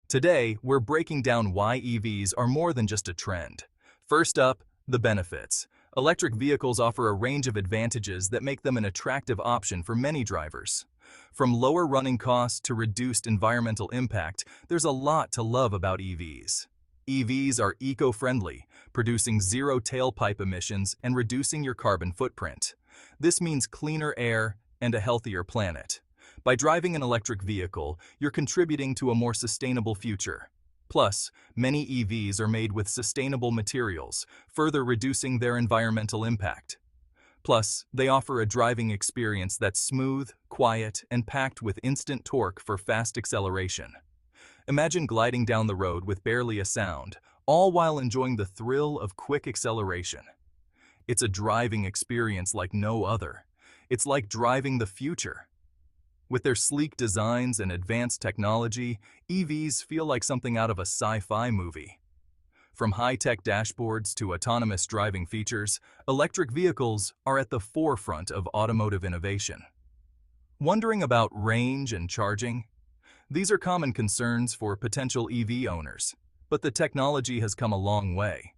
Today, we're breaking down why EVs are more than just a trend. First up, the benefits. Electric vehicles offer a range of advantages that make them an attractive option for many drivers. From lower running costs to reduced environmental impact, there's a lot to love about EVs. EVs are eco-friendly, producing zero tailpipe emissions and reducing your carbon footprint. This means cleaner air and a healthier planet. By driving an electric vehicle, you're contributing to a more sustainable future. Plus, many EVs are made with sustainable materials, further reducing their environmental impact. Plus, they offer a driving experience that's smooth, quiet, and packed with instant torque for fast acceleration. Imagine gliding down the road with barely a sound, all while enjoying the thrill of quick acceleration. It's a driving experience like no other. It's like driving the future. With their sleek designs and advanced technology, EVs feel like something out of a sci-fi movie. From high-tech dashboards to autonomous driving features, electric vehicles are at the forefront of automotive innovation. Wondering about range and charging? These are common concerns for potential EV owners, but the technology has come a long way.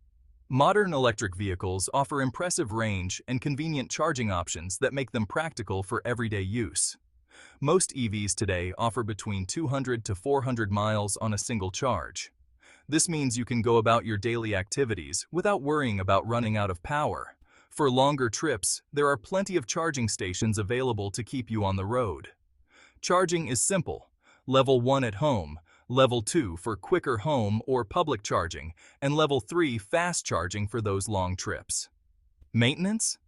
Modern electric vehicles offer impressive range and convenient charging options that make them practical for everyday use. Most EVs today offer between 200 to 400 miles on a single charge. This means you can go about your daily activities without worrying about running out of power. For longer trips, there are plenty of charging stations available to keep you on the road. Charging is simple. Level 1 at home, Level 2 for quicker home or public charging, and Level 3 fast charging for those long trips. Maintenance?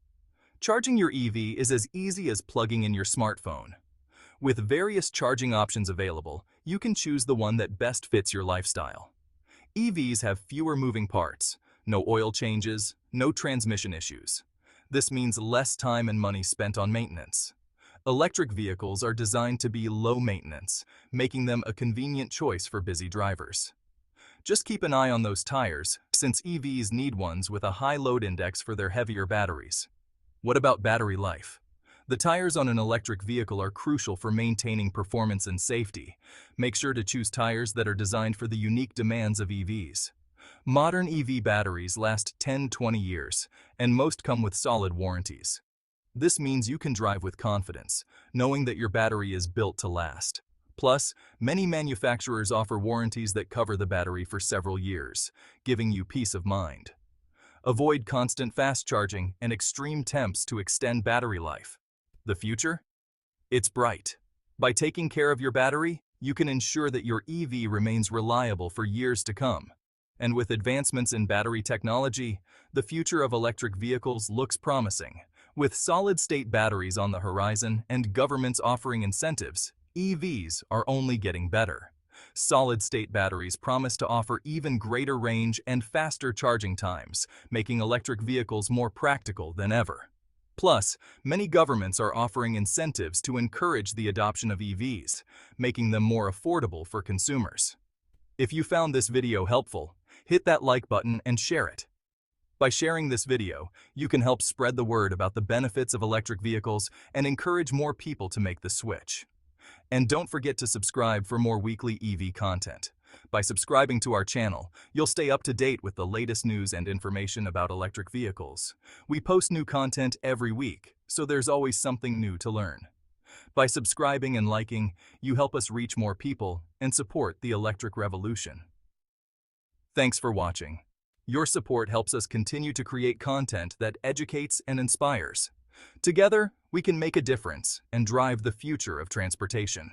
Charging your EV is as easy as plugging in your smartphone. With various charging options available, you can choose the one that best fits your lifestyle. EVs have fewer moving parts, no oil changes, no transmission issues. This means less time and money spent on maintenance. Electric vehicles are designed to be low maintenance, making them a convenient choice for busy drivers. Just keep an eye on those tires, since EVs need ones with a high load index for their heavier batteries. What about battery life? The tires on an electric vehicle are crucial for maintaining performance and safety. Make sure to choose tires that are designed for the unique demands of EVs. Modern EV batteries last 10-20 years, and most come with solid warranties. This means you can drive with confidence, knowing that your battery is built to last. Plus, many manufacturers offer warranties that cover the battery for several years, giving you peace of mind. Avoid constant fast charging and extreme temps to extend battery life. The future? It's bright. By taking care of your battery, you can ensure that your EV remains reliable for years to come. And with advancements in battery technology, the future of electric vehicles looks promising. With solid-state batteries on the horizon and governments offering incentives, EVs are only getting better. Solid-state batteries promise to offer even greater range and faster charging times, making electric vehicles more practical than ever. Plus, many governments are offering incentives to encourage the adoption of EVs, making them more affordable for consumers. If you found this video helpful, hit that like button and share it. By sharing this video, you can help spread the word about the benefits of electric vehicles and encourage more people to make the switch. And don't forget to subscribe for more weekly EV content. By subscribing to our channel, you'll stay up to date with the latest news and information about electric vehicles. We post new content every week, so there's always something new to learn. By subscribing and liking, you help us reach more people and support the electric revolution. Thanks for watching. Your support helps us continue to create content that educates and inspires. Together, we can make a difference and drive the future of transportation.